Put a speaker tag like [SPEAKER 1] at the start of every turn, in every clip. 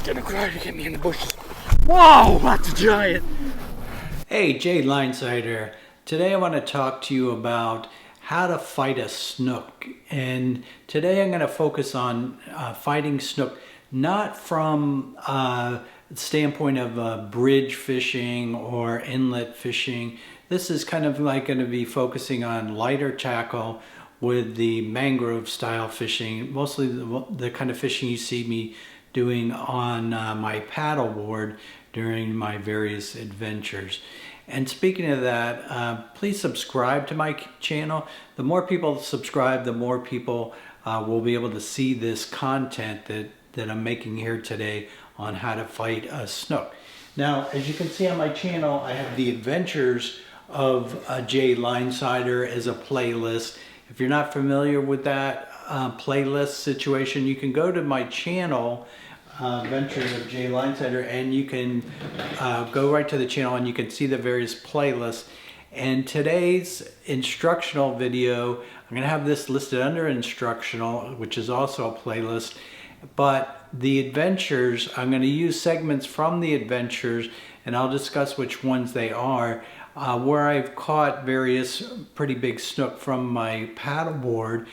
[SPEAKER 1] He's gonna try to get me in the bushes. Whoa, that's a giant.
[SPEAKER 2] Hey, Jay Linesider. Today I want to talk to you about how to fight a snook. And today I'm going to focus on fighting snook, not from the standpoint of bridge fishing or inlet fishing. This is kind of like going to be focusing on lighter tackle with the mangrove style fishing, mostly the kind of fishing you see me doing on my paddleboard during my various adventures. And speaking of that, please subscribe to my channel. The more people subscribe, the more people will be able to see this content that I'm making here today on how to fight a snook. Now, as you can see on my channel, I have the adventures of Jay Linesider as a playlist. If you're not familiar with that playlist situation, you can go to my channel, Adventures of Jay Linesider, and you can go right to the channel and you can see the various playlists. And today's instructional video, I'm going to have this listed under instructional, which is also a playlist. But the adventures, I'm going to use segments from the adventures, and I'll discuss which ones they are, where I've caught various pretty big snook from my paddleboard.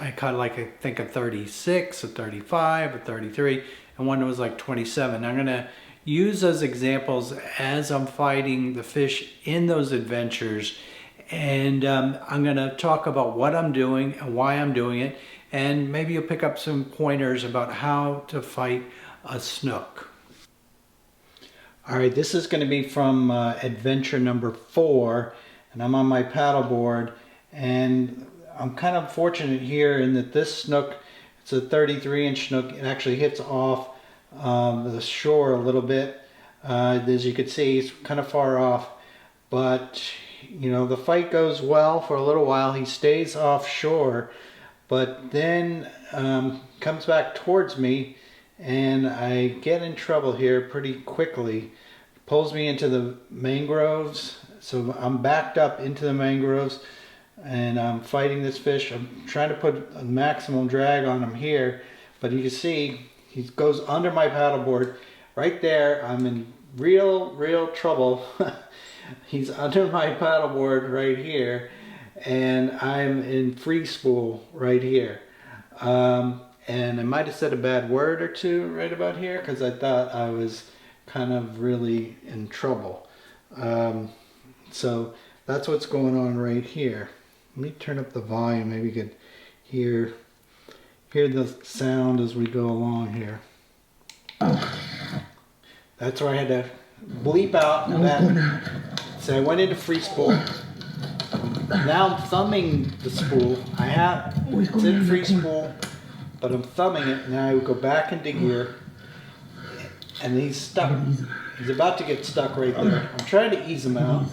[SPEAKER 2] I caught like, I think a 36, a 35, a 33, and one that was like 27. I'm going to use those examples as I'm fighting the fish in those adventures. And I'm going to talk about what I'm doing and why I'm doing it. And maybe you'll pick up some pointers about how to fight a snook. All right, this is going to be from adventure number 4. And I'm on my paddleboard. And I'm kind of fortunate here in that this snook, it's a 33-inch snook. It actually hits off the shore a little bit. As you can see, it's kind of far off. But, you know, the fight goes well for a little while. He stays offshore, but then comes back towards me, and I get in trouble here pretty quickly. Pulls me into the mangroves, so I'm backed up into the mangroves. And I'm fighting this fish. I'm trying to put a maximum drag on him here, but you can see he goes under my paddleboard. Right there, I'm in real trouble. He's under my paddleboard right here, and I'm in free spool right here. And I might have said a bad word or two right about here because I thought I was kind of really in trouble. So that's what's going on right here. Let me turn up the volume. Maybe you could hear the sound as we go along here. That's where I had to bleep out that. So I went into free spool. Now I'm thumbing the spool. It's in free spool, but I'm thumbing it. Now I go back into gear, and he's stuck. He's about to get stuck right there. I'm trying to ease him out.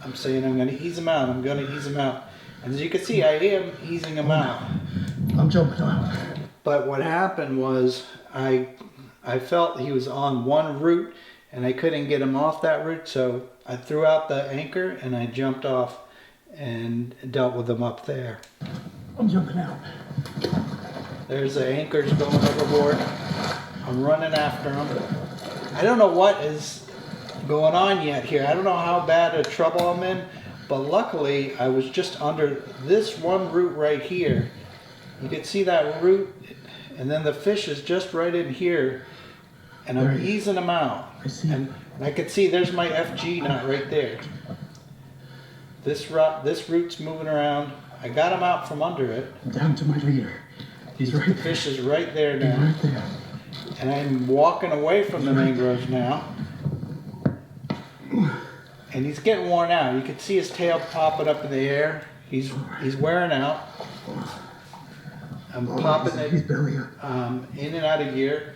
[SPEAKER 2] I'm saying I'm going to ease him out. I'm going to ease him out. And as you can see, I am easing him out.
[SPEAKER 1] I'm jumping out.
[SPEAKER 2] But what happened was I felt he was on one root and I couldn't get him off that root. So I threw out the anchor and I jumped off and dealt with him up there.
[SPEAKER 1] I'm jumping out.
[SPEAKER 2] There's the anchors going overboard. I'm running after him. I don't know what is going on yet here. I don't know how bad a trouble I'm in, but luckily I was just under this one root right here. You can see that root, and then the fish is just right in here, and I'm easing him out.
[SPEAKER 1] I see.
[SPEAKER 2] And I can see there's my FG knot right there. This root's moving around. I got him out from under it.
[SPEAKER 1] I'm down to my leader. He's right there.
[SPEAKER 2] The fish is right there now.
[SPEAKER 1] He's right there.
[SPEAKER 2] And I'm walking away from the mangroves now. And he's getting worn out. You can see his tail popping up in the air. He's wearing out. I'm popping it
[SPEAKER 1] He's belly up.
[SPEAKER 2] in and out of gear.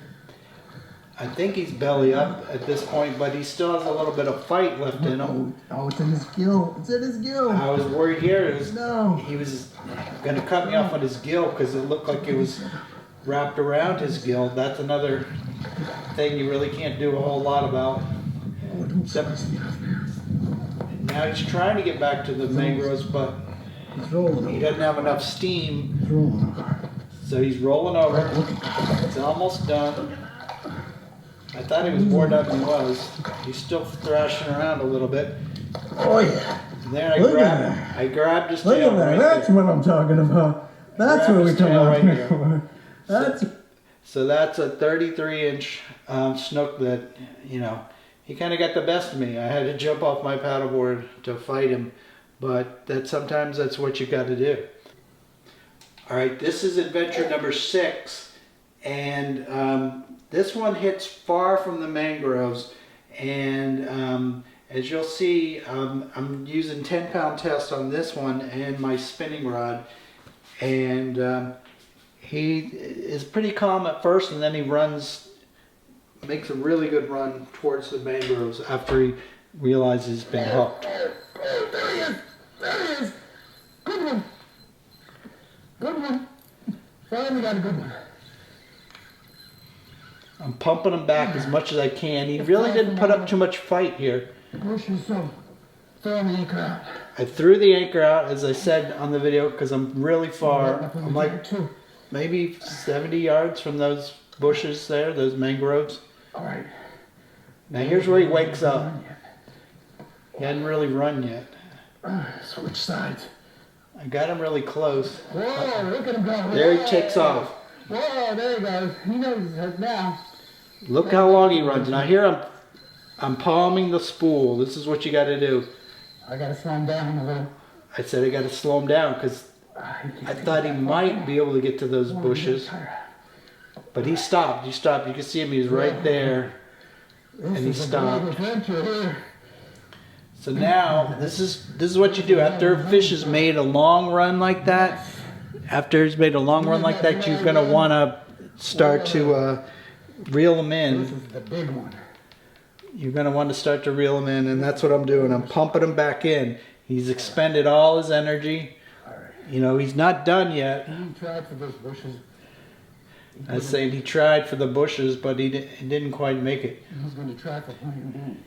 [SPEAKER 2] I think he's belly up at this point, but he still has a little bit of fight left in him.
[SPEAKER 1] Oh, it's in his gill. It's in his gill.
[SPEAKER 2] I was worried here.
[SPEAKER 1] No.
[SPEAKER 2] He was going to cut me off on his gill because it looked like it was wrapped around his gill. That's another thing you really can't do a whole lot about.
[SPEAKER 1] Oh, don't slice me off, man.
[SPEAKER 2] Now he's trying to get back to the mangroves, but
[SPEAKER 1] He's rolling
[SPEAKER 2] he
[SPEAKER 1] over.
[SPEAKER 2] doesn't have enough steam.
[SPEAKER 1] He's rolling over.
[SPEAKER 2] So he's rolling over. It's almost done. I thought he was more done than he was. He's still thrashing around a little bit.
[SPEAKER 3] Oh yeah.
[SPEAKER 2] And then I grabbed his tail right
[SPEAKER 3] That's
[SPEAKER 2] there.
[SPEAKER 3] what I'm talking about. That's what we come out here for. That's.
[SPEAKER 2] So that's a 33-inch snook that, you know, he kind of got the best of me. I had to jump off my paddleboard to fight him, but sometimes that's what you got to do. All right, this is adventure number 6, and this one hits far from the mangroves, and as you'll see, I'm using 10-pound test on this one and my spinning rod, and he is pretty calm at first, and then he makes a really good run towards the mangroves after he realizes he's been hooked.
[SPEAKER 3] Oh, there he is. There he is. Good one. Good one. Finally got a good one.
[SPEAKER 2] I'm pumping him back as much as I can. He really didn't put up too much fight here.
[SPEAKER 3] The bush is so throwing the anchor out.
[SPEAKER 2] I threw the anchor out, as I said on the video, because I'm really far. I'm like maybe 70 yards from those bushes there, those mangroves.
[SPEAKER 3] All right.
[SPEAKER 2] Now here's where he wakes up. He hadn't really run yet.
[SPEAKER 3] Switch sides.
[SPEAKER 2] I got him really close.
[SPEAKER 3] Whoa, look at him go.
[SPEAKER 2] There he takes off.
[SPEAKER 3] Whoa, there he goes. He knows he's hooked now.
[SPEAKER 2] Look how long he runs. Now here I'm palming the spool. This is what you got to do.
[SPEAKER 3] I got to slow him down a little.
[SPEAKER 2] I said I got to slow him down because I thought he might be able to get to those bushes. But he stopped. He stopped. You can see him. He's right there. And he stopped. So now this is what you do after a fish has made a long run like that. After he's made a long run like that, you're going to want to start to reel him in.
[SPEAKER 3] This is the big one.
[SPEAKER 2] You're going to want to start to reel him in, and that's what I'm doing. I'm pumping him back in. He's expended all his energy. You know, he's not done yet.
[SPEAKER 3] He tried for those bushes.
[SPEAKER 2] I was saying he tried for the bushes, but he didn't quite make it.
[SPEAKER 3] He's going to try for playing.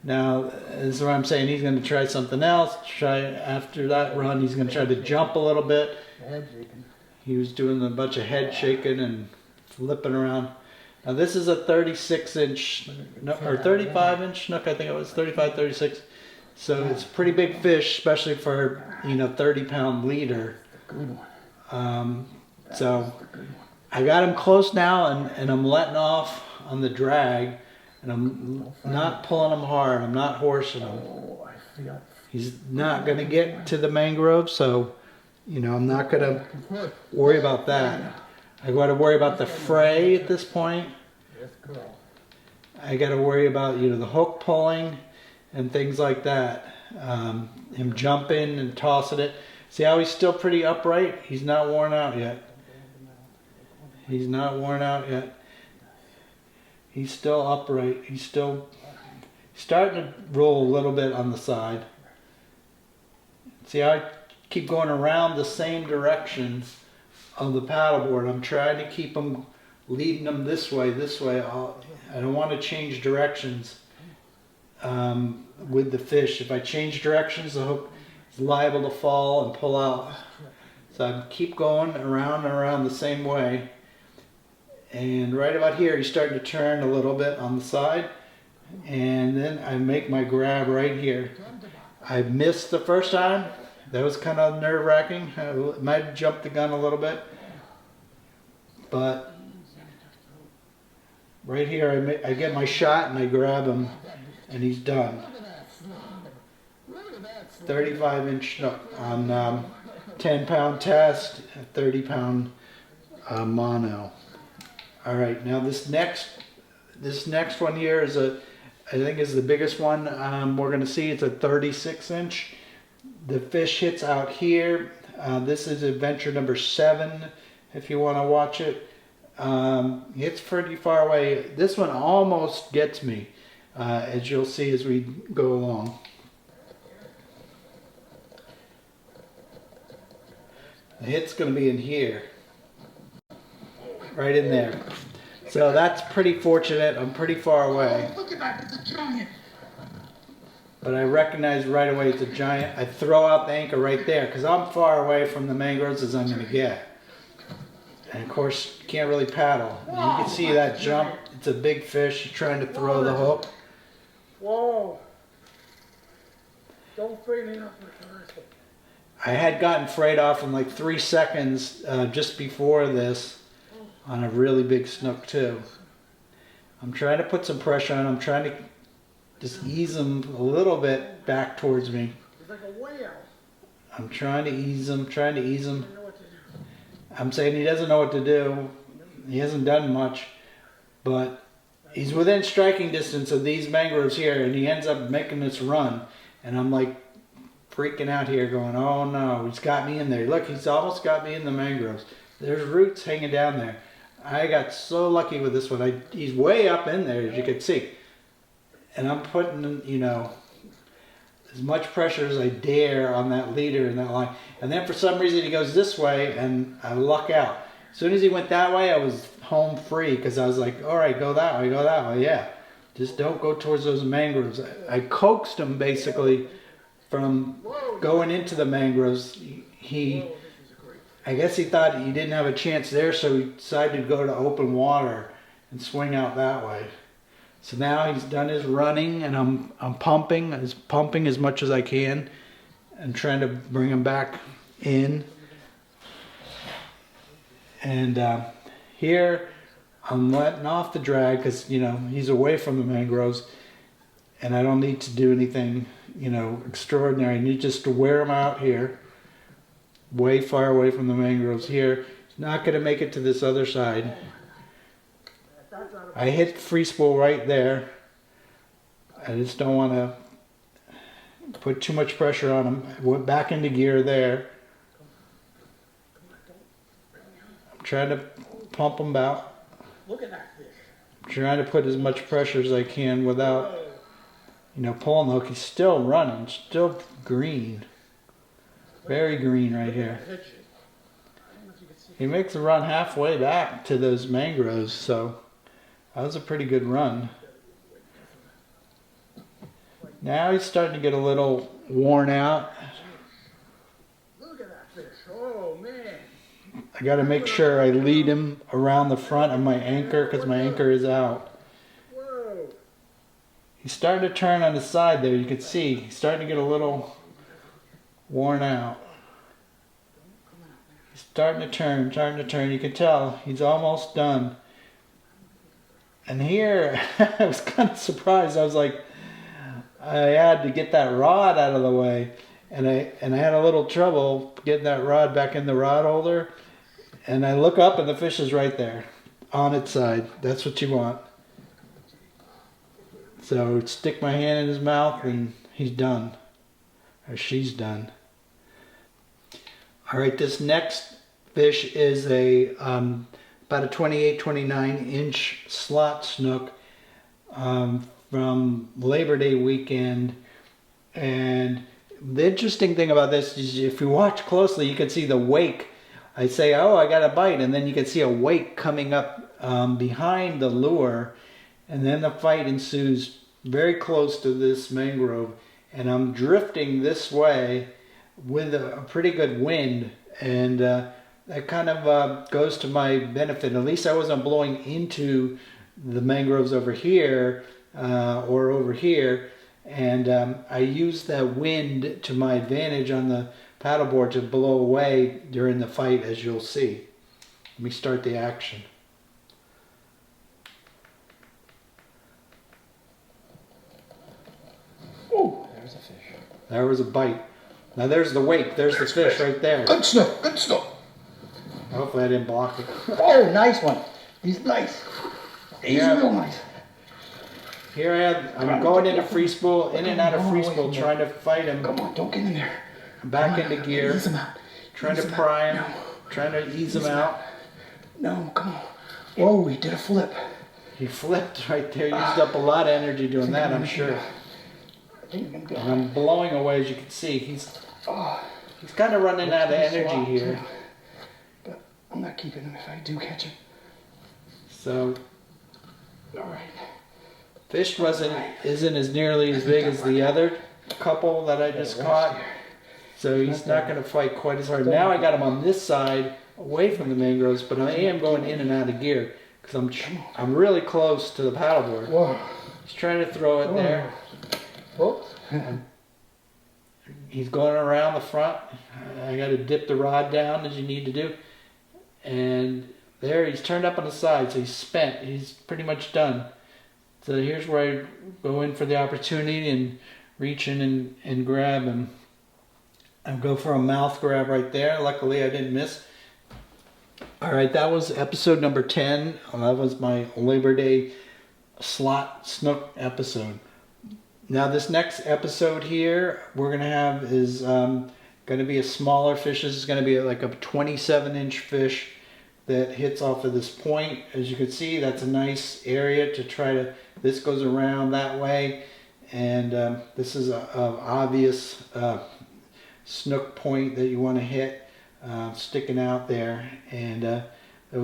[SPEAKER 2] Now, this is what I'm saying. He's going to try something else. After that run, he's going to try to jump a little bit.
[SPEAKER 3] Head shaking.
[SPEAKER 2] He was doing a bunch of head shaking and flipping around. Now this is a 36-inch, or 35-inch snook, I think it was, 35, 36. So it's a pretty big fish, especially for, 30-pound leader.
[SPEAKER 3] Good one.
[SPEAKER 2] So I got him close now, and I'm letting off on the drag, and I'm not pulling him hard. I'm not horsing him.
[SPEAKER 3] Oh, I feel.
[SPEAKER 2] He's not going to get to the mangrove, so, I'm not going to worry about that. I got to worry about the fray at this point. I got to worry about, the hook pulling and things like that. Him jumping and tossing it. See how he's still pretty upright? He's not worn out yet. He's not worn out yet. He's still upright. He's still starting to roll a little bit on the side. See how I keep going around the same direction of the paddleboard. I'm trying to keep them, leading them this way. I don't want to change directions with the fish. If I change directions, the hook is liable to fall and pull out. So I keep going around and around the same way. And right about here, he's starting to turn a little bit on the side. And then I make my grab right here. I missed the first time. That was kind of nerve-wracking. I might have jumped the gun a little bit. But right here, I get my shot and I grab him, and he's done. 35-inch snook on 10-pound test, 30-pound mono. All right, now this next one here is I think is the biggest one we're going to see. It's a 36-inch. The fish hits out here. This is adventure number 7, if you want to watch it. It's pretty far away. This one almost gets me, as you'll see as we go along. The hit's going to be in here. Right in there. So that's pretty fortunate. I'm pretty far away.
[SPEAKER 3] Look at that, it's a giant.
[SPEAKER 2] But I recognize right away it's a giant. I throw out the anchor right there because I'm far away from the mangroves as I'm going to get. And of course, you can't really paddle. And you can see that jump. It's a big fish. He's trying to throw the hook.
[SPEAKER 3] Whoa. Don't free me up with the rest of it.
[SPEAKER 2] I had gotten frayed off in like 3 seconds just before this on a really big snook too. I'm trying to put some pressure on. I'm trying to just ease him a little bit back towards me.
[SPEAKER 3] He's like a whale.
[SPEAKER 2] I'm trying to ease him, trying to ease him.
[SPEAKER 3] I know what to do.
[SPEAKER 2] I'm saying he doesn't know what to do. He hasn't done much, but he's within striking distance of these mangroves here, and he ends up making this run. And I'm like freaking out here going, oh no, he's got me in there. Look, he's almost got me in the mangroves. There's roots hanging down there. I got so lucky with this one. He's way up in there, as you can see. And I'm putting, you know, as much pressure as I dare on that leader in that line. And then for some reason he goes this way and I luck out. As soon as he went that way, I was home free because I was like, all right, go that way, yeah. Just don't go towards those mangroves. I coaxed him basically from going into the mangroves. I guess he thought he didn't have a chance there, so he decided to go to open water and swing out that way. So now he's done his running, and I'm pumping as much as I can, and trying to bring him back in. And here I'm letting off the drag because, you know, he's away from the mangroves, and I don't need to do anything, you know, extraordinary. I need just to wear him out here, way far away from the mangroves here. He's not going to make it to this other side. I hit free spool right there. I just don't want to put too much pressure on him. I went back into gear there. I'm trying to pump him out.
[SPEAKER 3] Look at that fish.
[SPEAKER 2] I'm trying to put as much pressure as I can without, you know, pulling the hook. He's still running, still green. Very green right here. He makes a run halfway back to those mangroves, so that was a pretty good run. Now he's starting to get a little worn out.
[SPEAKER 3] Look at that fish. Oh, man.
[SPEAKER 2] I got to make sure I lead him around the front of my anchor because my anchor is out.
[SPEAKER 3] Whoa.
[SPEAKER 2] He's starting to turn on the side there. You can see he's starting to get a little worn out. He's starting to turn. You can tell he's almost done. And here, I was kind of surprised. I was like, I had to get that rod out of the way. And I had a little trouble getting that rod back in the rod holder. And I look up and the fish is right there on its side. That's what you want. So stick my hand in his mouth and he's done. Or she's done. All right, this next fish is a about a 28-29 inch slot snook from Labor Day weekend. And the interesting thing about this is if you watch closely, you can see the wake. I say, oh, I got a bite, and then you can see a wake coming up behind the lure, and then the fight ensues very close to this mangrove, and I'm drifting this way with a pretty good wind, and that kind of goes to my benefit. At least I wasn't blowing into the mangroves over here or over here, and I used that wind to my advantage on the paddleboard to blow away during the fight, as you'll see. Let me start the action.
[SPEAKER 3] Oh, there's a fish.
[SPEAKER 2] There was a bite. Now there's the wake. There's the fish right there.
[SPEAKER 3] Good snook, good snook.
[SPEAKER 2] Hopefully I didn't block it.
[SPEAKER 3] Oh, nice one. He's nice. He's
[SPEAKER 2] Yeah.
[SPEAKER 3] real nice.
[SPEAKER 2] Here I'm going into free spool, in and out of free spool, trying to fight him.
[SPEAKER 3] Come on, don't get in there.
[SPEAKER 2] Back into gear.
[SPEAKER 3] Ease him out.
[SPEAKER 2] Trying to
[SPEAKER 3] Ease him
[SPEAKER 2] pry him.
[SPEAKER 3] out. No.
[SPEAKER 2] Trying to ease him out.
[SPEAKER 3] No, come on. Whoa, he did a flip.
[SPEAKER 2] He flipped right there. Used up a lot of energy doing that, I'm sure.
[SPEAKER 3] I think I'm gonna go.
[SPEAKER 2] And I'm blowing away, as you can see. He's kind of running out of energy here.
[SPEAKER 3] But I'm not keeping him if I do catch him.
[SPEAKER 2] So
[SPEAKER 3] All right.
[SPEAKER 2] fish isn't as nearly as big as the other couple that I just caught. So he's not going to fight quite as hard. Now I got him on this side away from the mangroves, but I am going in and out of gear because I'm really close to the paddleboard.
[SPEAKER 3] Whoa.
[SPEAKER 2] He's trying to throw it there.
[SPEAKER 3] Whoa.
[SPEAKER 2] He's going around the front. I got to dip the rod down as you need to do. And there, he's turned up on the side, so he's spent. He's pretty much done. So here's where I go in for the opportunity and reach in and grab him. I go for a mouth grab right there. Luckily, I didn't miss. All right, that was episode number 10. That was my Labor Day slot snook episode. Now this next episode here we're going to have is going to be a smaller fish. This is going to be like a 27-inch fish that hits off of this point. As you can see, that's a nice area to try to, this goes around that way. And this is a obvious snook point that you want to hit sticking out there. And it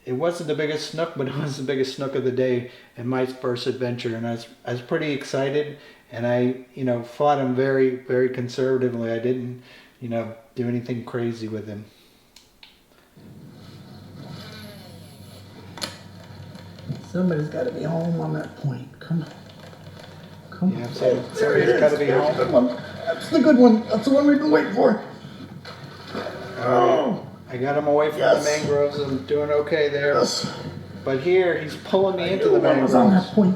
[SPEAKER 2] wasn't the biggest snook, but it was the biggest snook of the day in my first adventure. And I was pretty excited, and I, fought him very, very conservatively. I didn't, do anything crazy with him.
[SPEAKER 3] Somebody's got to be home on that point. Come on. Come on.
[SPEAKER 2] Yeah, somebody's got to be
[SPEAKER 3] There's the
[SPEAKER 2] home.
[SPEAKER 3] good one. That's the good one. That's the one we've been waiting for. Oh.
[SPEAKER 2] I got him away from the mangroves. I'm doing okay there.
[SPEAKER 3] Yes.
[SPEAKER 2] But here, he's pulling me into the
[SPEAKER 3] One was on
[SPEAKER 2] mangroves.
[SPEAKER 3] that point.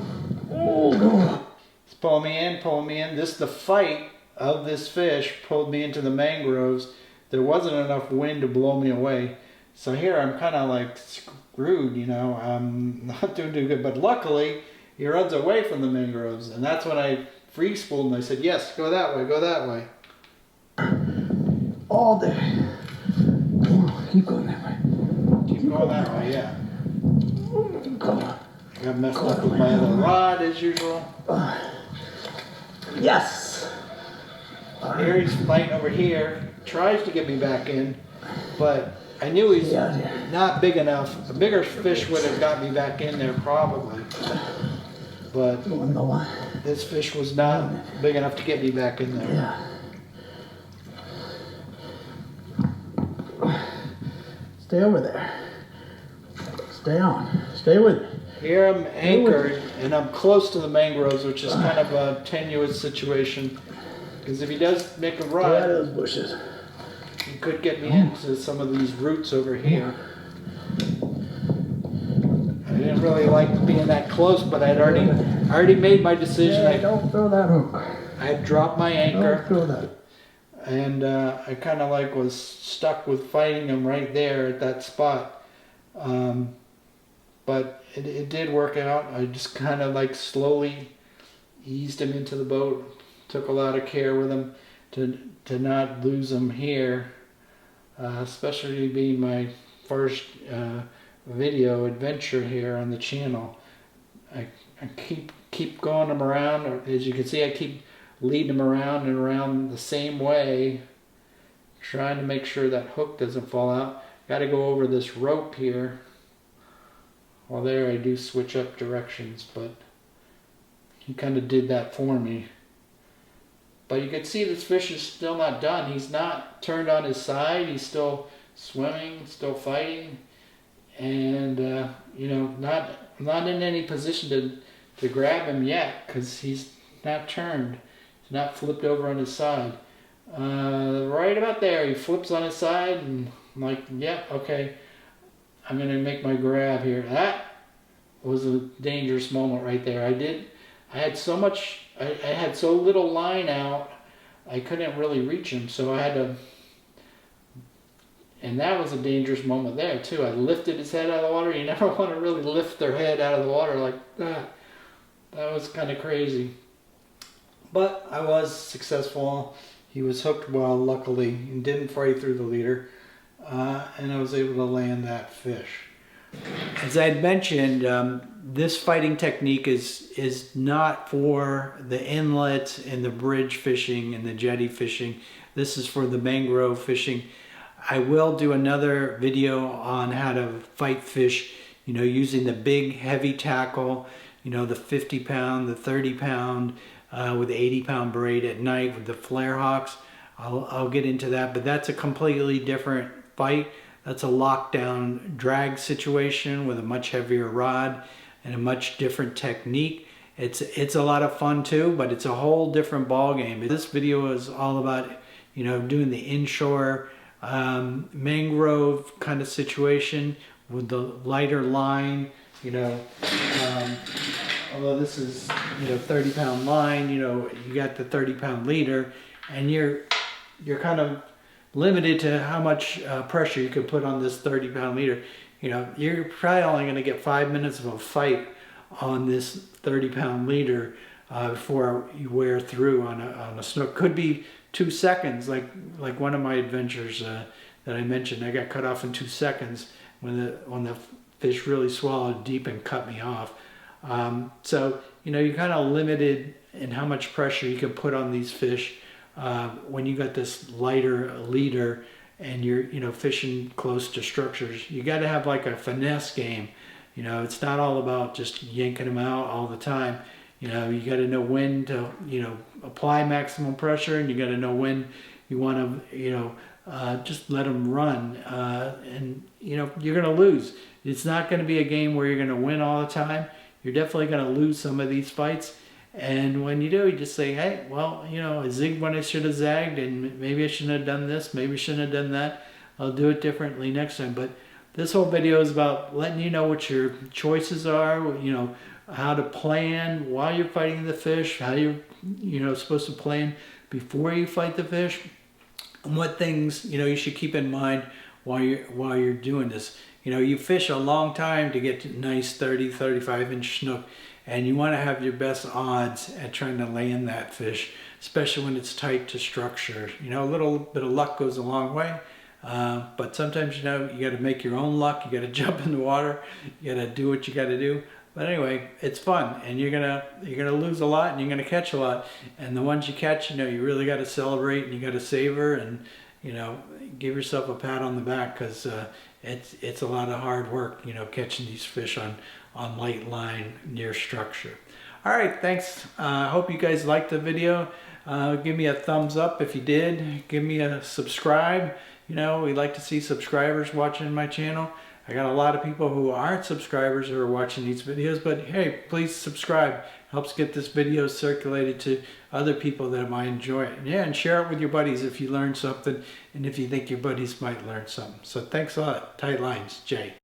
[SPEAKER 3] Oh.
[SPEAKER 2] He's pulling me in. The fight of this fish pulled me into the mangroves. There wasn't enough wind to blow me away. So here I'm kind of like screwed, I'm not doing too good. But luckily, he runs away from the mangroves. And that's when I free spooled and I said, yes, go that way, go that way.
[SPEAKER 3] All day. Come on, keep going that way.
[SPEAKER 2] Keep going that way, yeah.
[SPEAKER 3] Come on.
[SPEAKER 2] I got messed up with my other rod as usual.
[SPEAKER 3] Yes.
[SPEAKER 2] Here he's fighting over here, tries to get me back in, but I knew he's not big enough. A bigger fish would have got me back in there probably, but this fish was not big enough to get me back in there.
[SPEAKER 3] Yeah. Stay over there. Stay on. Stay with me.
[SPEAKER 2] Here I'm anchored and I'm close to the mangroves, which is kind of a tenuous situation. Because if he does make a
[SPEAKER 3] Get out
[SPEAKER 2] run,
[SPEAKER 3] of those bushes.
[SPEAKER 2] he could get me into some of these roots over here. I didn't really like being that close, but I'd already made my decision.
[SPEAKER 3] Hey, don't throw that hook.
[SPEAKER 2] I had dropped my anchor.
[SPEAKER 3] Don't throw that.
[SPEAKER 2] And I kind of was stuck with fighting him right there at that spot. But it did work out. I just kind of slowly eased him into the boat. Took a lot of care with him to not lose him here. Especially being my first video adventure here on the channel. I keep going him around. As you can see, I keep leading him around and around the same way, trying to make sure that hook doesn't fall out. Got to go over this rope here. Well, there I do switch up directions, but he kind of did that for me. But you can see this fish is still not done. He's not turned on his side. He's still swimming, still fighting, and not in any position to grab him yet because he's not turned. He's not flipped over on his side. Right about there, he flips on his side, and I'm like, yeah, okay, I'm gonna make my grab here. That was a dangerous moment right there. I had so much. I had so little line out, I couldn't really reach him, so I had to, and that was a dangerous moment there too. I lifted his head out of the water. You never want to really lift their head out of the water like that. That was kind of crazy. But I was successful. He was hooked well, luckily, and didn't fray through the leader, and I was able to land that fish. As I had mentioned, this fighting technique is not for the inlet and the bridge fishing and the jetty fishing. This is for the mangrove fishing. I will do another video on how to fight fish, using the big heavy tackle, the 50 pound, the 30 pound, with the 80 pound braid at night with the flare hawks. I'll get into that, but that's a completely different fight. That's a lockdown drag situation with a much heavier rod and a much different technique. It's a lot of fun too, but it's a whole different ball game. This video is all about, you know, doing the inshore mangrove kind of situation with the lighter line, you know. Although this is, you know, 30-pound line, you know, you got the 30-pound leader, and you're kind of limited to how much pressure you could put on this 30-pound leader. You know, you're probably only going to get 5 minutes of a fight on this 30-pound leader before you wear through on a snook. Could be 2 seconds, like one of my adventures that I mentioned. I got cut off in 2 seconds when the fish really swallowed deep and cut me off. So, you know, you're kind of limited in how much pressure you can put on these fish when you got this lighter leader and you're, you know, fishing close to structures. You got to have like a finesse game. You know, it's not all about just yanking them out all the time. You know, you got to know when to, you know, apply maximum pressure, and you got to know when you want to, you know, just let them run. And, you know, you're going to lose. It's not going to be a game where you're going to win all the time. You're definitely going to lose some of these fights. And when you do, you just say, hey, well, you know, I zigged when I should have zagged, and maybe I shouldn't have done this, maybe I shouldn't have done that. I'll do it differently next time. But this whole video is about letting you know what your choices are, you know, how to plan while you're fighting the fish, how you're, you know, supposed to plan before you fight the fish, and what things, you know, you should keep in mind while you're doing this. You know, you fish a long time to get to nice 30, 35-inch snook, and you want to have your best odds at trying to land that fish, especially when it's tight to structure. You know, a little bit of luck goes a long way, but sometimes, you know, you got to make your own luck. You got to jump in the water. You got to do what you got to do. But anyway, it's fun, and you're gonna lose a lot, and you're gonna catch a lot. And the ones you catch, you know, you really got to celebrate, and you got to savor, and, you know, give yourself a pat on the back, because it's a lot of hard work, you know, catching these fish on light line near structure. All right, thanks. I hope you guys liked the video. Give me a thumbs up if you did. Give me a subscribe. You know, we like to see subscribers watching my channel. I got a lot of people who aren't subscribers who are watching these videos, but hey, please subscribe. Helps get this video circulated to other people that might enjoy it. Yeah, and share it with your buddies if you learned something, and if you think your buddies might learn something. So thanks a lot. Tight lines, Jay.